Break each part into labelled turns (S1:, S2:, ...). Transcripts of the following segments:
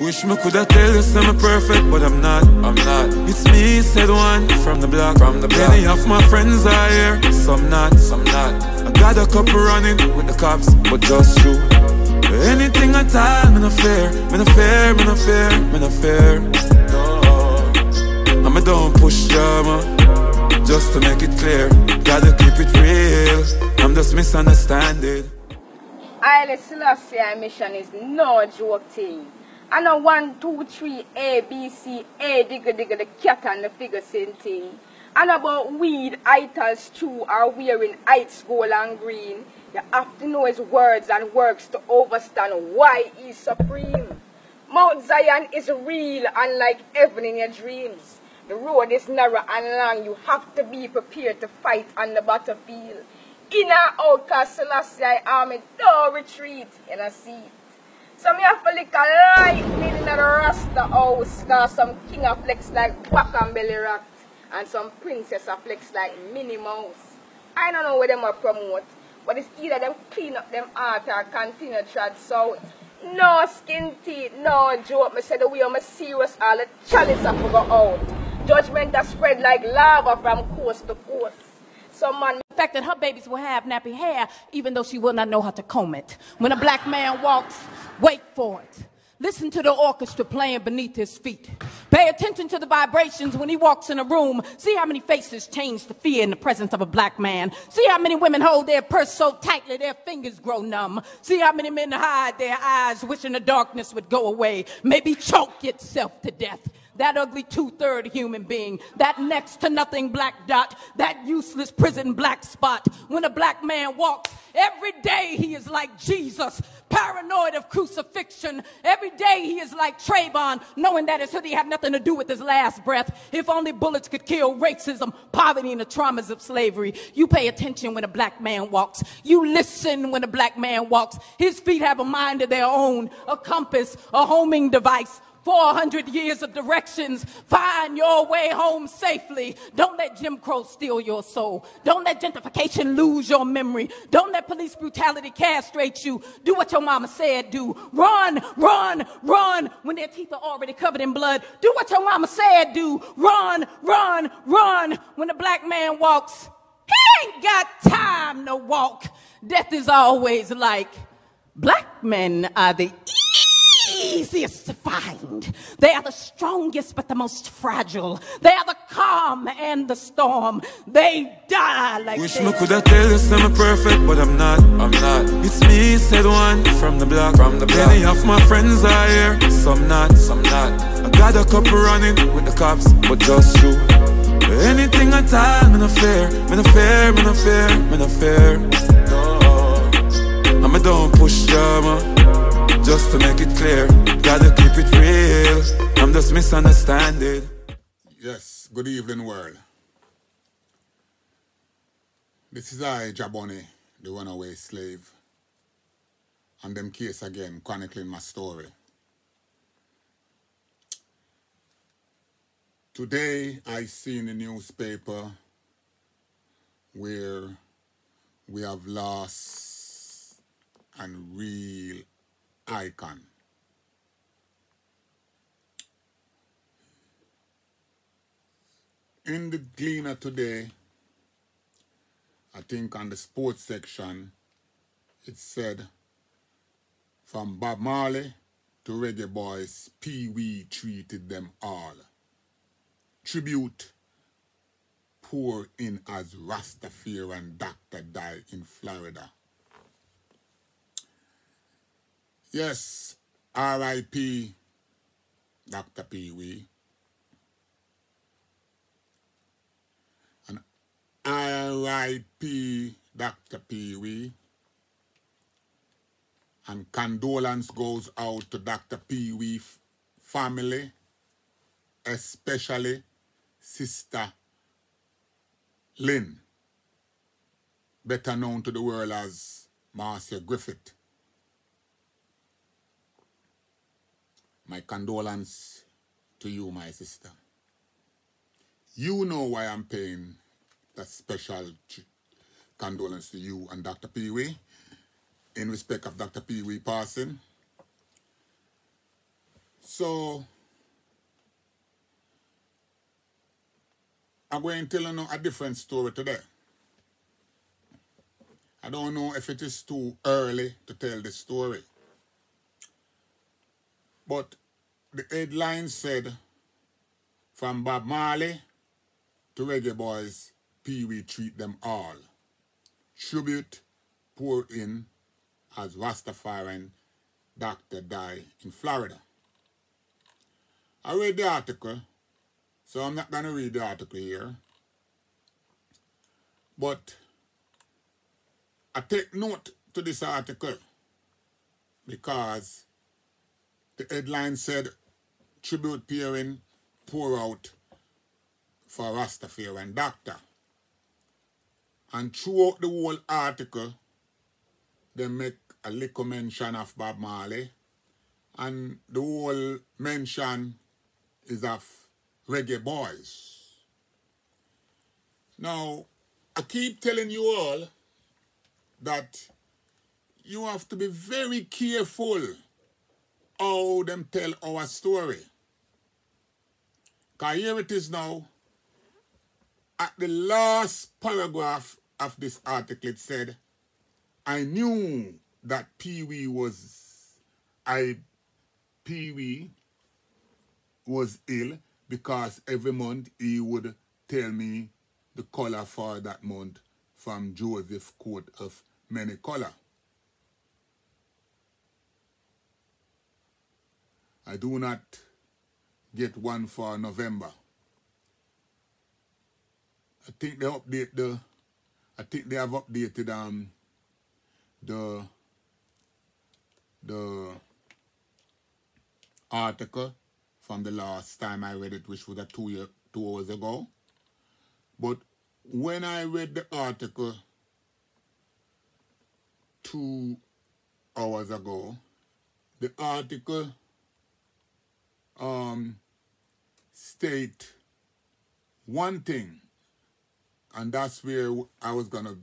S1: Wish me coulda tell you I'm perfect, but I'm not. It's me, said one from the block. Many of my friends are here, some not. I got a couple running with the cops, but just you. Anything at all, me no fear. No, and me don't push drama, just to make it clear. Gotta keep it real. I'm just misunderstanding.
S2: Haile Selassie mission is no joke thing. I know 1, 2, 3, A, B, C, A, digga, the cat and the figure same thing. And about weed, idols true are wearing heights, gold and green. You have to know his words and works to understand why he's supreme. Mount Zion is real, unlike heaven in your dreams. The road is narrow and long, you have to be prepared to fight on the battlefield. In or out, cause Selassie army don't retreat in a seat. So me have to lick a light in the Rasta house, cause some king a flex like back and belly rat, and some princess a flex like Minnie Mouse. I don't know where them a promote, but it's either them clean up them art or continue trad south. No skin teeth, no joke. Me say the way I'm serious, all the chalice have to go out. Judgment has spread like lava from coast to coast. Some man
S3: the fact that her babies will have nappy hair, even though she will not know how to comb it. When a black man walks, wait for it. Listen to the orchestra playing beneath his feet. Pay attention to the vibrations when he walks in a room. See how many faces change to fear in the presence of a black man. See how many women hold their purse so tightly their fingers grow numb. See how many men hide their eyes wishing the darkness would go away. Maybe choke itself to death. That ugly 2/3 human being, that next to nothing black dot, that useless prison black spot. When a black man walks, every day he is like Jesus, paranoid of crucifixion. Every day he is like Trayvon, knowing that his hoodie have nothing to do with his last breath. If only bullets could kill racism, poverty, and the traumas of slavery. You pay attention when a black man walks. You listen when a black man walks. His feet have a mind of their own, a compass, a homing device. 400 years of directions. Find your way home safely. Don't let Jim Crow steal your soul. Don't let gentrification lose your memory. Don't let police brutality castrate you. Do what your mama said do. Run, run, run when their teeth are already covered in blood. Do what your mama said do. Run, run, run when a black man walks. He ain't got time to walk. Death is always like, black men are the easiest to find. They are the strongest but the most fragile. They are the calm and the storm. They die like
S1: wish me coulda tell you I'm perfect, but I'm not. It's me, said one from the block. Many of my friends are here, some not. I got a couple running with the cops, but just you. Anything at all, me no fear. No, and me don't push drama, just to make it clear. Gotta keep it real. I'm just misunderstanding.
S4: Yes, good evening world. This is I, Jaboni, the runaway slave. And them case again, chronicling my story. Today I see in the newspaper where we have lost a real icon. In the Gleaner today, I think on the sports section, it said, from Bob Marley to Reggae Boys, Pee Wee treated them all. Tribute pour in as Rastafari and Doctor died in Florida. Yes, R.I.P. Dr. Pee Wee. And R.I.P. Dr. Pee Wee. And condolence goes out to Dr. Pee Wee family, especially Sister Lynn, better known to the world as Marcia Griffith. My condolence to you, my sister. You know why I'm paying that special condolence to you and Dr. Pee Wee in respect of Dr. Pee Wee passing. So, I'm going to tell you a different story today. I don't know if it is too early to tell the story. But the headline said, from Bob Marley to Reggae Boys, Pee Wee treat them all. Tribute pour in as Rastafari doctor die in Florida. I read the article, so I'm not going to read the article here. But I take note to this article because the headline said, tribute peering pour out for Rastafari doctor. And throughout the whole article, they make a little mention of Bob Marley. And the whole mention is of Reggae Boys. Now, I keep telling you all that you have to be very careful how them tell our story. Because here it is now. At the last paragraph of this article, it said, I knew that Pee Wee was ill because every month he would tell me the color for that month from Joseph's coat of many color. I do not get one for November. I think they have updated the article from the last time I read it, which was 2 hours ago. But when I read the article 2 hours ago, the article state one thing, and that's where I was going to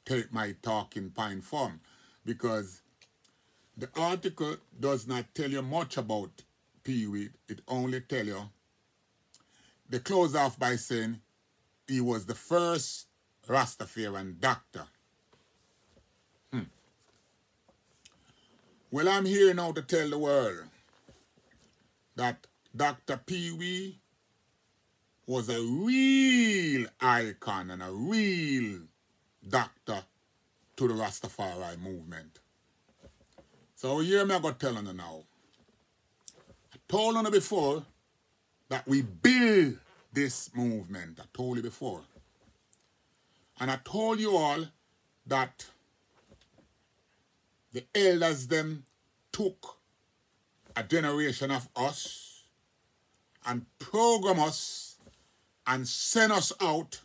S4: take my talking point from, because the article does not tell you much about Pee Wee. It only tell you, they close off by saying he was the first Rastafarian doctor. Well, I'm here now to tell the world that Dr. Pee Wee was a real icon and a real doctor to the Rastafari movement. So here I'm going to tell you now. I told you before that we build this movement. I told you before. And I told you all that the elders them took a generation of us and program us and send us out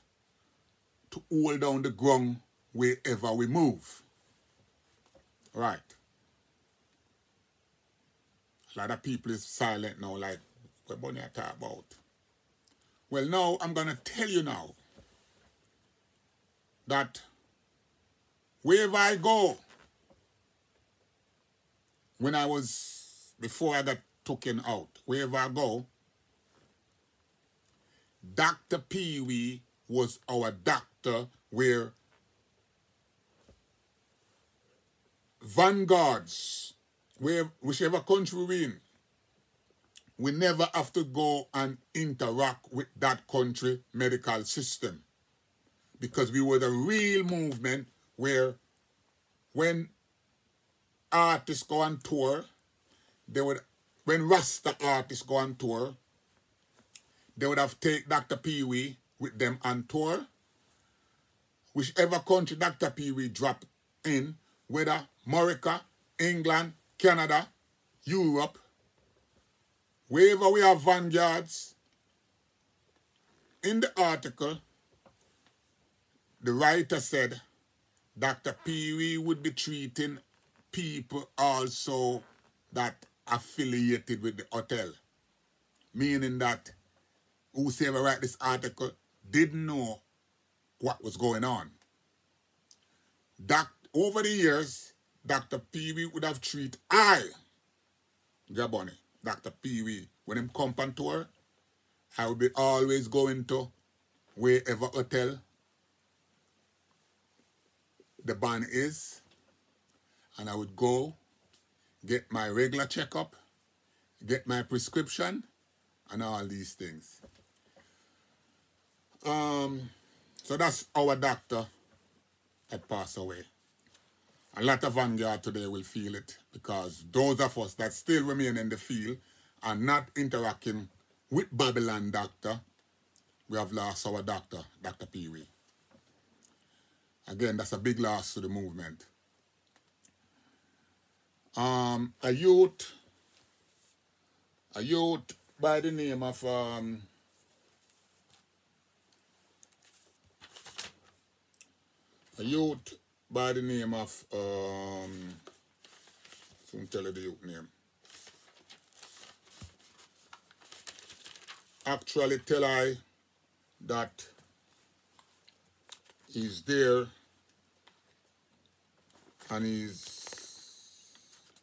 S4: to hold down the ground wherever we move. Right. A lot of people is silent now, like, what Bonnie I talk about? Well, now I'm going to tell you now that wherever I go, before I got taken out, wherever I go, Dr. Pee Wee was our doctor, where vanguards, whichever country we're in, we never have to go and interact with that country medical system, because we were the real movement where when artists go on tour, when Rasta artists go on tour, they would have take Dr. Pee Wee with them on tour. Whichever country Dr. Pee Wee dropped in, whether America, England, Canada, Europe, wherever we have vanguards, in the article, the writer said Dr. Pee Wee would be treating people also that affiliated with the hotel. Meaning that whoever wrote this article didn't know what was going on. Over the years, Dr. Pee Wee would have treated Gaboni Dr. Pee Wee, when him come on tour, I will be always going to wherever hotel the band is, and I would go get my regular checkup, get my prescription, and all these things. So that's our doctor that passed away. A lot of vanguard today will feel it because those of us that still remain in the field are not interacting with Babylon doctor. We have lost our doctor, Dr. Pee Wee. Again, that's a big loss to the movement. A youth by the name of soon tell you the youth name. Actually tell I that he's there and he's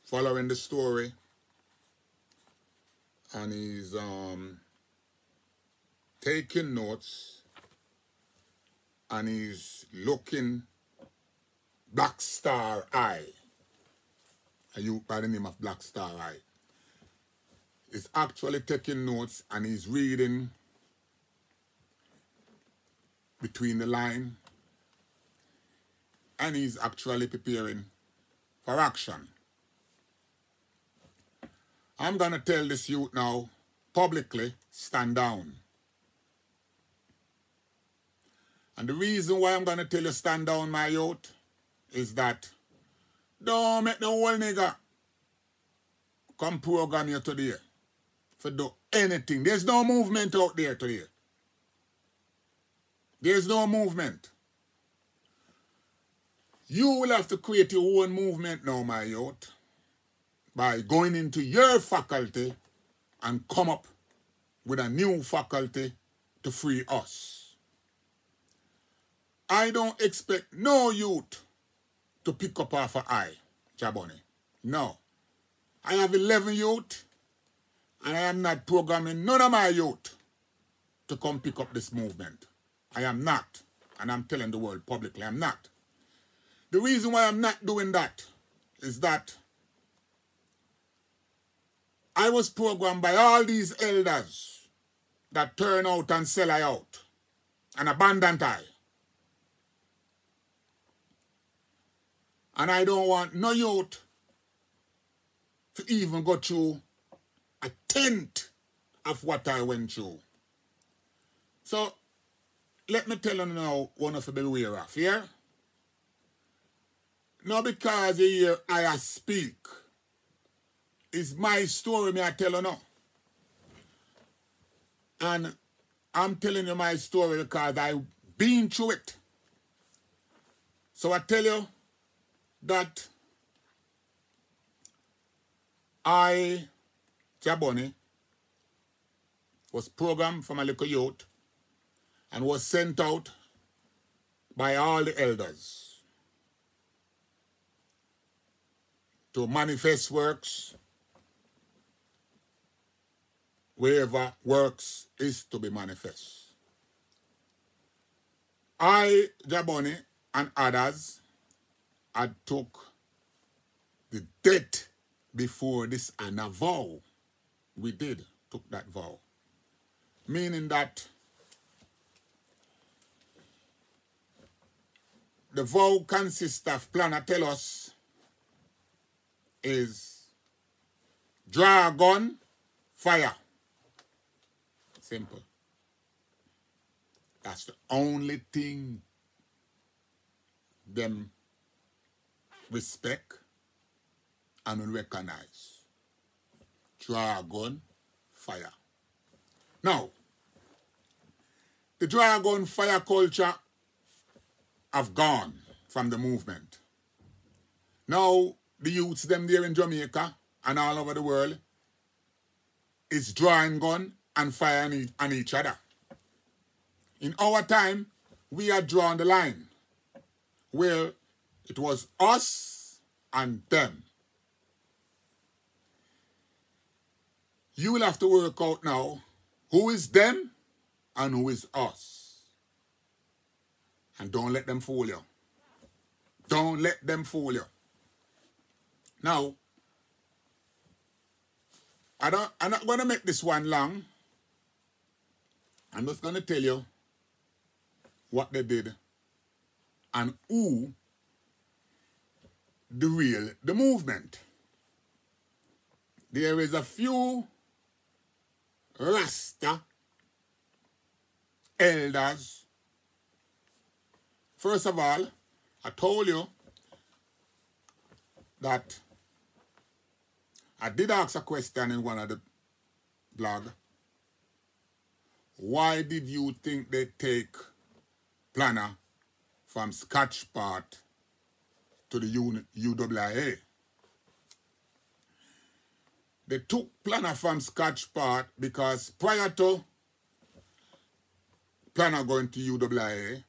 S4: following the story and he's taking notes and he's looking Black Star Eye. A youth by the name of Black Star Eye. He's actually taking notes and he's reading between the line and he's actually preparing for action. I'm going to tell this youth now, publicly, stand down. And the reason why I'm going to tell you stand down, my youth, is that don't make the whole nigga come program you today for do anything. There's no movement out there today. There's no movement. You will have to create your own movement now, my youth, by going into your faculty and come up with a new faculty to free us. I don't expect no youth to pick up off an eye, Jaboni. No. I have 11 youth, and I am not programming none of my youth to come pick up this movement. I am not. And I'm telling the world publicly, I'm not. The reason why I'm not doing that is that I was programmed by all these elders that turn out and sell I out. An abandoned I. And I don't want no youth to even go through a tenth of what I went through. So, let me tell you now, one of the beware of, yeah? Not because you hear I speak. It's my story, me I tell you now. And I'm telling you my story because I've been through it. So I tell you that I, Jaboni, was programmed from a little youth and was sent out by all the elders to manifest works wherever works is to be manifest. I, Jaboni, and others had took the debt before this and a vow. We took that vow. Meaning that the vow consists of plan I tell us is draw a gun, fire. Simple. That's the only thing them respect and recognize. Draw a gun, fire. Now, the draw a gun, fire culture have gone from the movement. Now, the youths them there in Jamaica and all over the world is drawing gun and fire on each other. In our time, we had drawn the line where it was us and them. You will have to work out now who is them and who is us. And don't let them fool you. Don't let them fool you. Now, I'm not going to make this one long. I'm just going to tell you what they did and who the movement. There is a few Rasta elders. First of all, I told you that I did ask a question in one of the blog. Why did you think they take Planner from Scotch Part to the UWIA? They took Planner from Scotch Part because prior to Planner going to UWIA,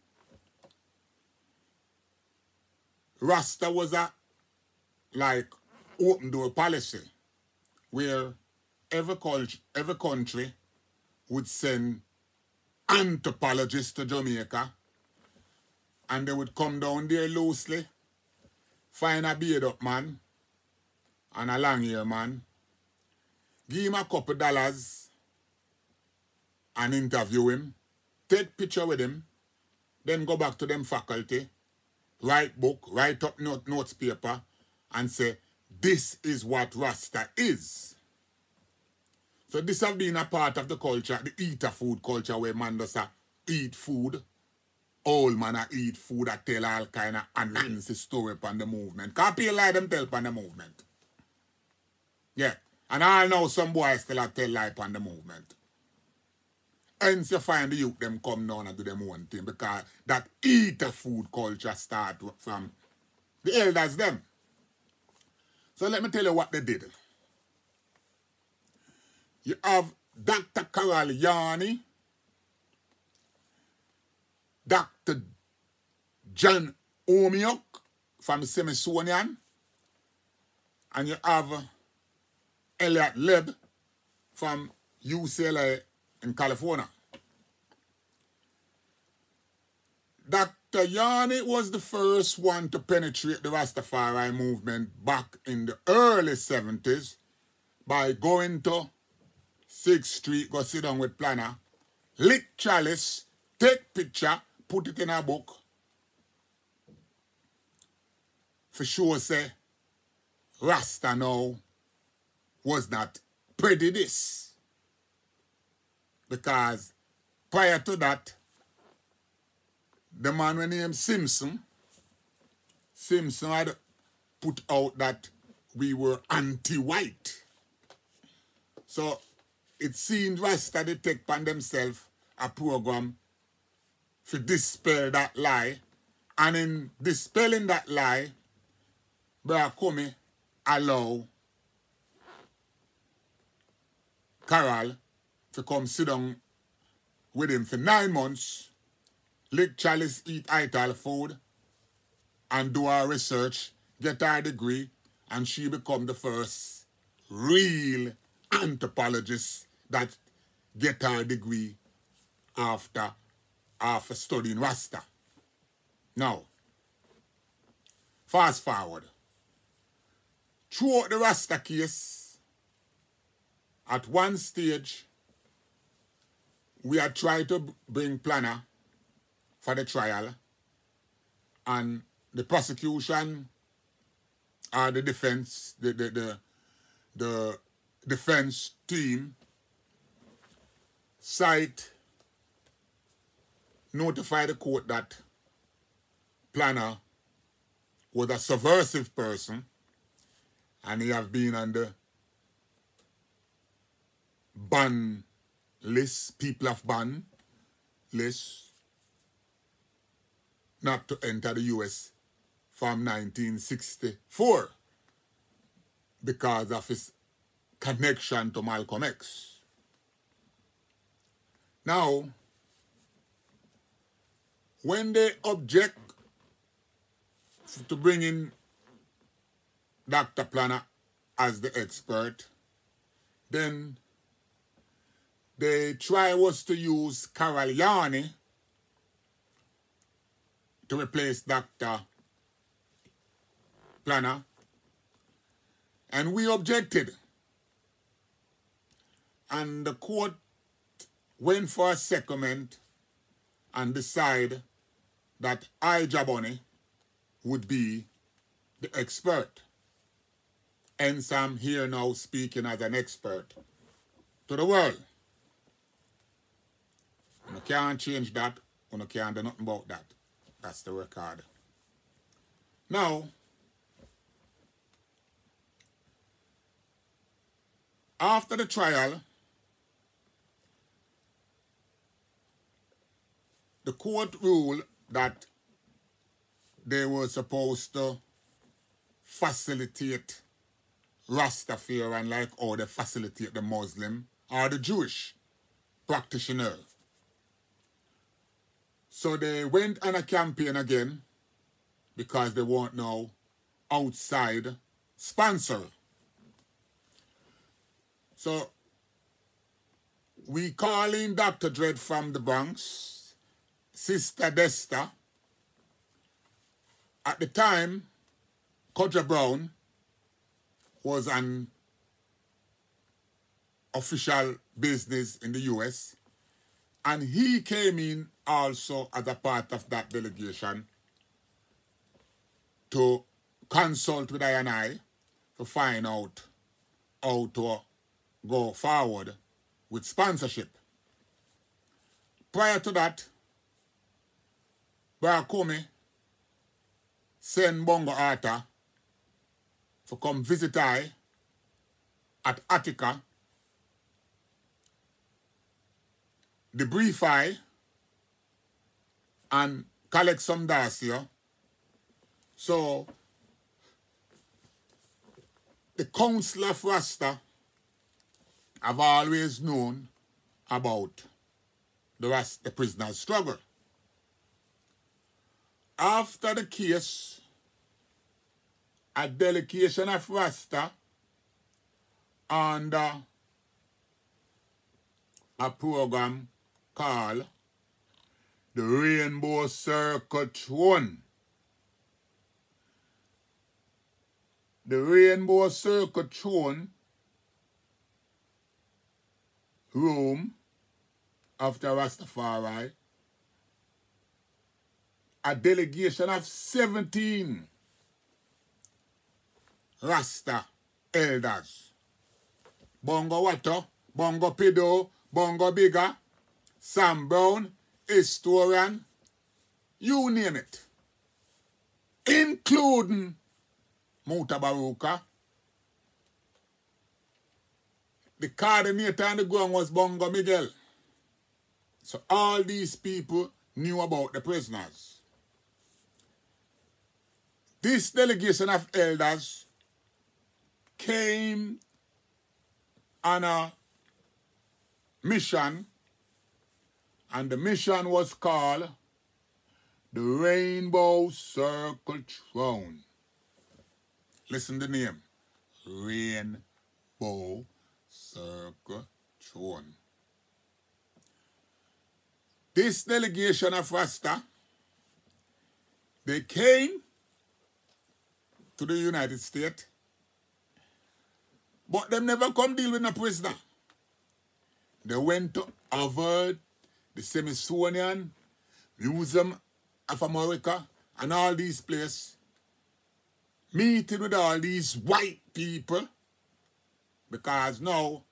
S4: Rasta was a like open door policy where every country would send anthropologists to Jamaica and they would come down there loosely, find a beard up man and a long hair man, give him a couple dollars and interview him, take picture with him, then go back to them faculty, write book, write up notes paper and say, this is what Rasta is. So this has been a part of the culture, the eater food culture where man does eat food. Old man eat food that tell all kind of unfancy story upon the movement. Can't pay lie them tell upon the movement. Yeah. And I know some boys still tell lie upon the movement. Hence you find the youth them come down and do them own thing because that eater food culture start from the elders them. So let me tell you what they did. You have Dr. Carol Yarney, Dr. John Omiok from Smithsonian, and you have Elliot Leb from UCLA in California. Dr. Yarney was the first one to penetrate the Rastafari movement back in the early 70s by going to 6th Street, go sit down with Planner, lick chalice, take picture, put it in a book. For sure say, Rasta now was not prejudice. Because prior to that, the man named Simpson had put out that we were anti-white. So it seemed Rasta they take upon themselves a program to dispel that lie. And in dispelling that lie, Brother Comey allow Carol to come sit down with him for 9 months, lick chalice, eat ital food, and do her research, get her degree, and she become the first real anthropologist that get her degree after studying Rasta. Now, fast forward. Throughout the Rasta case, at one stage, we had tried to bring Planner for the trial, and the prosecution or the defense, the defense team notified the court that Planner was a subversive person and he have been on the ban list, people of ban list, not to enter the US from 1964 because of his connection to Malcolm X. Now, when they object to bringing Dr. Planner as the expert, then the try was to use Carol Yarney to replace Dr. Planner, and we objected. And the court went for a secondment and decided that Jaboni would be the expert. Hence, I'm here now speaking as an expert to the world. You can't change that, you can't do nothing about that. That's the record. Now, after the trial, the court ruled that they were supposed to facilitate Rastafari, and like how they facilitate the Muslim or the Jewish practitioner. So they went on a campaign again because they want now outside sponsor. So we call in Dr. Dread from the Bronx, Sister Desta. At the time, Kodja Brown was an official business in the US, and he came in also as a part of that delegation to consult with I to find out how to go forward with sponsorship. Prior to that, Barakome sent Bongo Arta to come visit I at Attica, debrief I, and collect some dossier. So, the Council of Rasta have always known about the prisoner's struggle. After the case, a delegation of Rasta under a program called the Rainbow Circle Throne. The Rainbow Circle Throne room after Rastafari, a delegation of 17 Rasta elders. Bongo Watto, Bongo Pido, Bongo Bigger, Sam Brown, Historian, you name it. Including Mutabaruka. The coordinator on the ground was Bongo Miguel. So all these people knew about the prisoners. This delegation of elders came on a mission, and the mission was called the Rainbow Circle Throne. Listen to the name. Rainbow Circle Throne. This delegation of Rasta, they came to the United States, but them never come deal with a prisoner. They went to Harvard, the Smithsonian, Museum of America, and all these places, meeting with all these white people, because now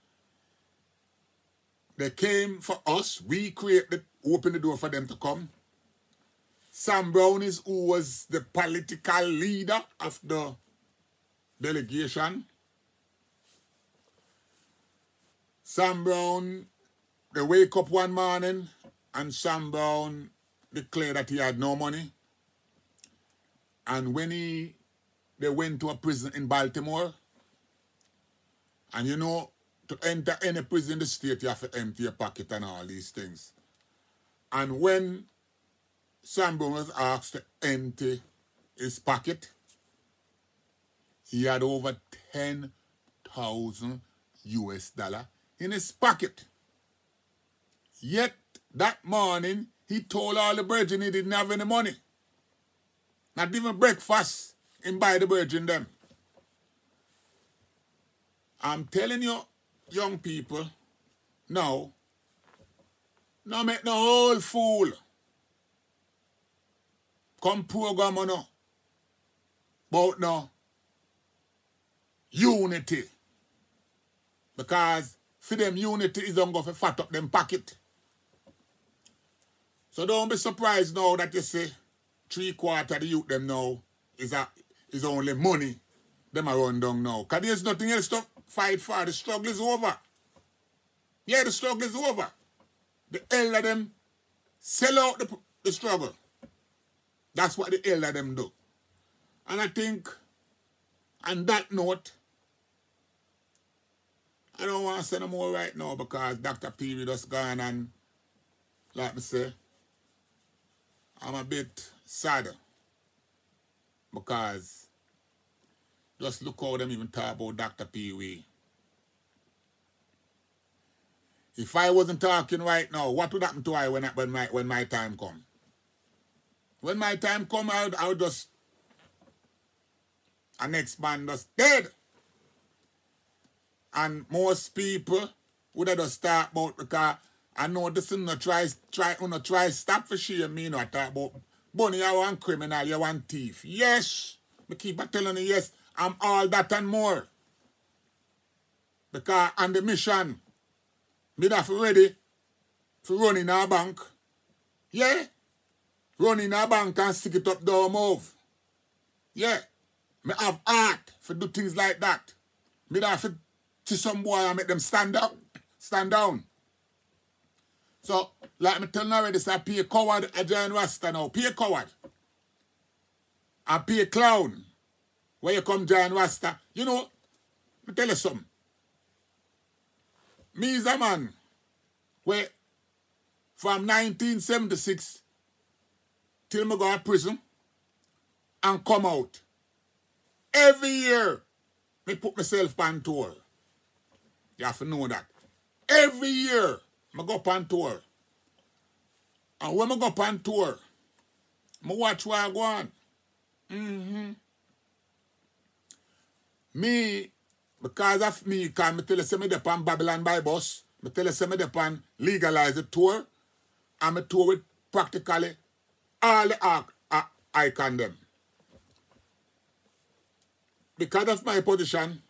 S4: they came for us. We opened the door for them to come. Sam Brown is who was the political leader of the delegation. Sam Brown, they wake up one morning and Sam Brown declared that he had no money. And when they went to a prison in Baltimore, and you know, to enter any prison in the state, you have to empty your pocket and all these things. And when Sam Brown was asked to empty his pocket, he had over 10,000 US dollar in his pocket. Yet that morning, he told all the brethren he didn't have any money. Not even breakfast and buy the brethren them. I'm telling you, young people, no make no old fool come program on no. But no unity. Because for them unity is going to fat up them pocket. So don't be surprised now that you say 3/4 of the youth them now is only money. Them are run down now. Because there's nothing else to fight for. The struggle is over. Yeah, the struggle is over. The elder them sell out the struggle. That's what the elder them do. And I think on that note, I don't want to say no more right now because Dr. P just gone and like me say, I'm a bit sad because just look how them even talk about Dr. Pee Wee. If I wasn't talking right now, what would happen to I when my time come? When my time come, I would just a next man just dead. And most people would have just talk about because I know this is not try stop for shame me not talk about Bunny, you want criminal, you want thief. Yes. I keep telling you, yes, I'm all that and more. Because on the mission, me have ready for running a bank. Yeah. Running a bank and stick it up down move. Yeah. Me have art for do things like that. Me have to see some boy and make them stand up, stand down. So, like me telling already, say pay coward a join Rasta now. Pay coward. And pay clown. Where you come join Rasta. You know, me tell you something. Me is a man where from 1976 till me go to prison and come out. Every year, me put myself on tour. You have to know that. Every year, I go on tour. And when I go on tour, I watch where I go on. Me, because of me, because I tell you, say me dey on Babylon by bus, I tell you, say me dey on legalize the tour, and I tour with practically all the icon them. Because of my position,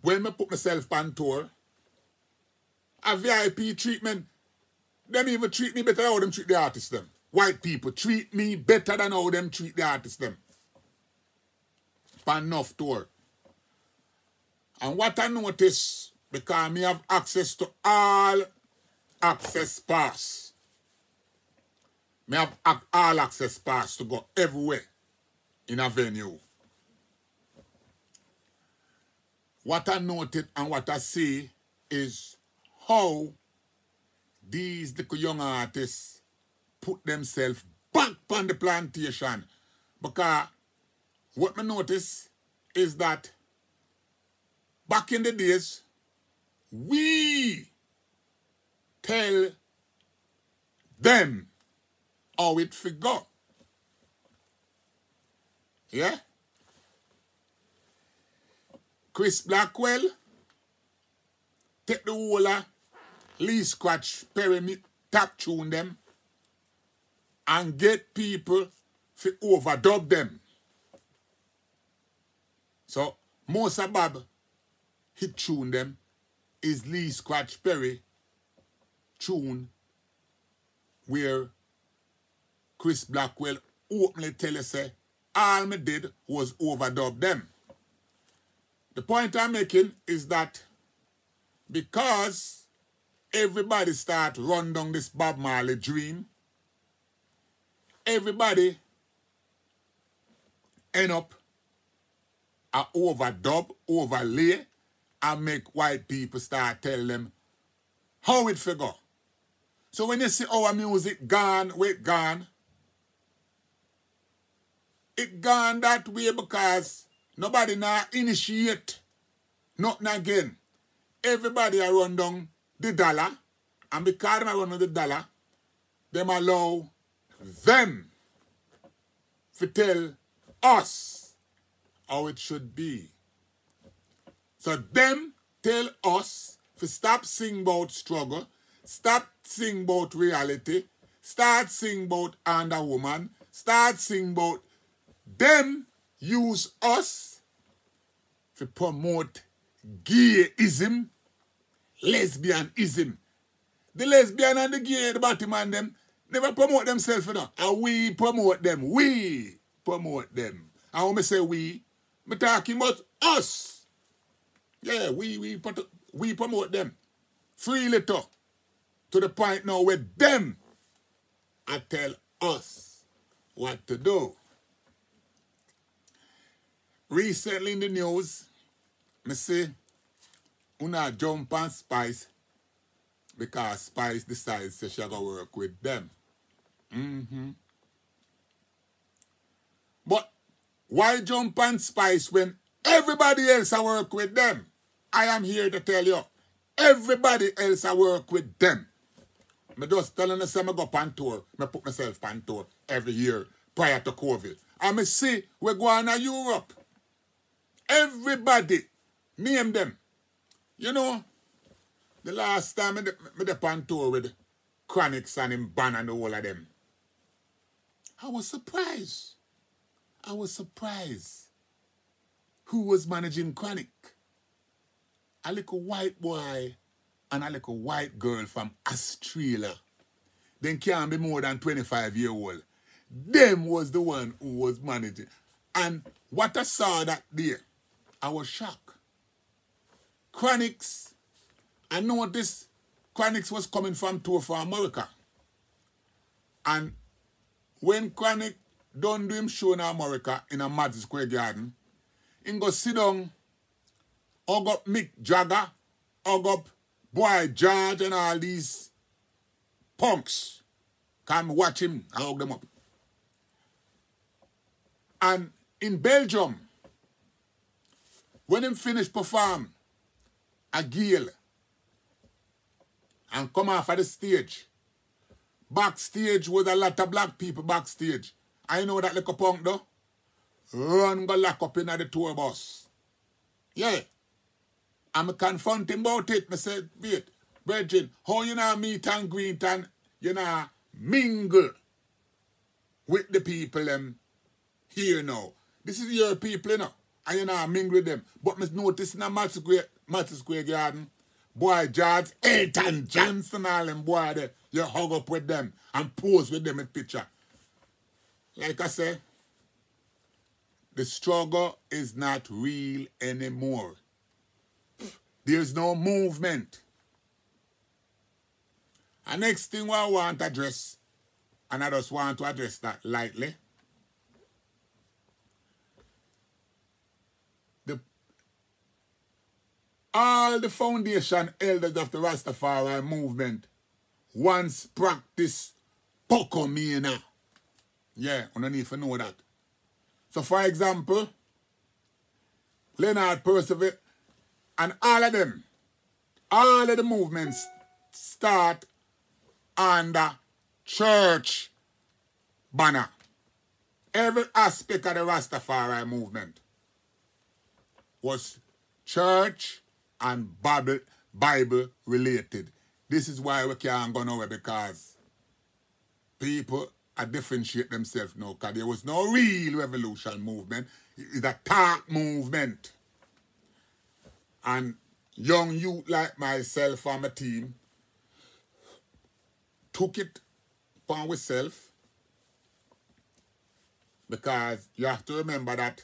S4: when I put myself on tour, a VIP treatment, them even treat me better than how them treat the artists them. White people treat me better than how them treat the artists them. On enough tour. And what I notice, because me have access to all access pass. Me have all access pass to go everywhere in a venue. What I noted and what I see is how these little young artists put themselves back on the plantation. Because what I notice is that back in the days, we tell them how it figure. Yeah? Chris Blackwell take the whole Lee Scratch Perry tap tune them and get people to overdub them. So most of Bob hit tune them is Lee Scratch Perry tune where Chris Blackwell openly tell you say all me did was overdub them. The point I'm making is that because everybody start run down this Bob Marley dream, everybody end up a overdub, overlay, and make white people start tell them how it figure. So when you see our music gone, where it gone that way because nobody now initiate nothing again. Everybody a run down the dollar And because them run with the dollar, them allow them to tell us how it should be. So them tell us to stop sing about struggle, stop sing about reality, start sing about under woman, start sing about them use us to promote gayism, lesbianism. The lesbian and the gay, the bottom and them, never promote themselves for that. And we promote them. We promote them. And when I say we, I'm talking about us. Yeah, we promote them. Freely to the point now where them I tell us what to do. Recently in the news, I say, una jump on Spice because Spice decides to she go work with them. But why jump on Spice when everybody else I work with them? I am here to tell you, everybody else I work with them. I just telling you, I go on tour. I put myself on tour every year prior to COVID. And I see we're going to Europe. Everybody, name them. You know, the last time I did on tour with Chronics and him Ban and the whole of them, I was surprised. Who was managing Chronic? A little white boy and a little white girl from Australia. They can't be more than 25 years old. Them was the one who was managing. And what I saw that day, I was shocked. Chronics, I noticed Chronics was coming from tour for America. And when Chronic done do him show in America in a Madison Square Garden, he go sit down, hug up Mick Jagger, hug up Boy George and all these punks. Come watch him and hug them up. And in Belgium, when him finished perform a Gale and come off of the stage, backstage was a lot of black people backstage. I know that little punk though. Run go lock up in the tour bus. Yeah. I'm confront him about it. I said, wait, Bridget, how you know meet and greet and you know mingle with the people here now. This is your people, you know. And you know mingle with them. But I notice in a Madison Square Garden, boy George, Elton Johnson, all them boy there, you hug up with them and pose with them in picture. Like I say, the struggle is not real anymore. There's no movement. And next thing I want to address, and I just want to address that lightly, all the foundation elders of the Rastafari movement once practiced Pokomina. Yeah, I don't need to know that. So for example, Leonard Percival and all of them, all of the movements start under church banner. Every aspect of the Rastafari movement was church and Bible related. This is why we can't go nowhere, because people differentiate themselves now, because there was no real revolution movement. It's a talk movement. And young youth like myself and my team took it upon ourselves, because you have to remember that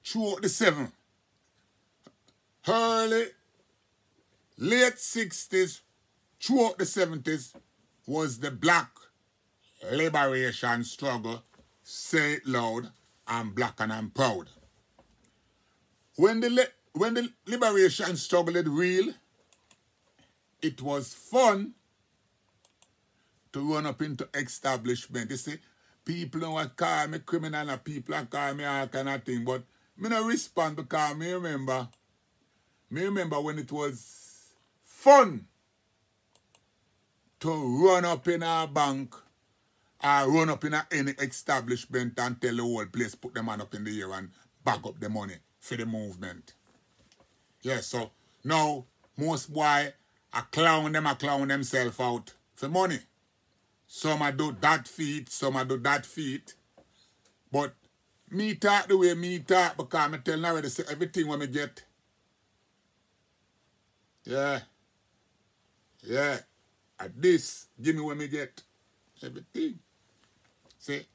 S4: throughout the late 60s, throughout the 70s, was the black liberation struggle. Say it loud, I'm black and I'm proud. When the liberation struggle is real, it was fun to run up into establishment. You see, people don't call me criminal and people call me all kind of thing, but I don't respond, because me remember when it was fun to run up in a bank or run up in any establishment and tell the whole place, put them on up in the air and bag up the money for the movement. Yeah, so now most boy a clown themselves out for money. Some a do that feat, some a do that feat. But me talk the way me talk because I tell already say everything when me get. Yeah. Yeah. At this, give me what me get. Everything. See?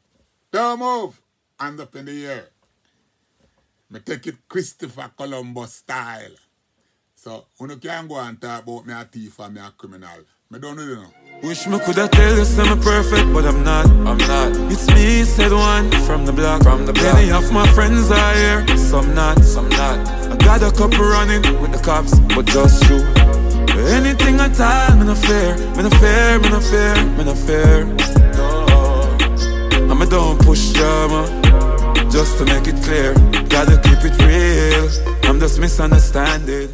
S4: Don't move. Hand up in the air. Me take it Christopher Columbus style. So, you can't go and talk about me a thief or me a criminal. Me don't know, you know.
S1: Wish me coulda tell you I'm perfect, but I'm not. It's me, said one from the block. Many of my friends are here, some not. I got a couple running with the cops, but just you. Anything at all, me no fear. No. And me don't push drama, just to make it clear. Gotta keep it real. I'm just misunderstanding.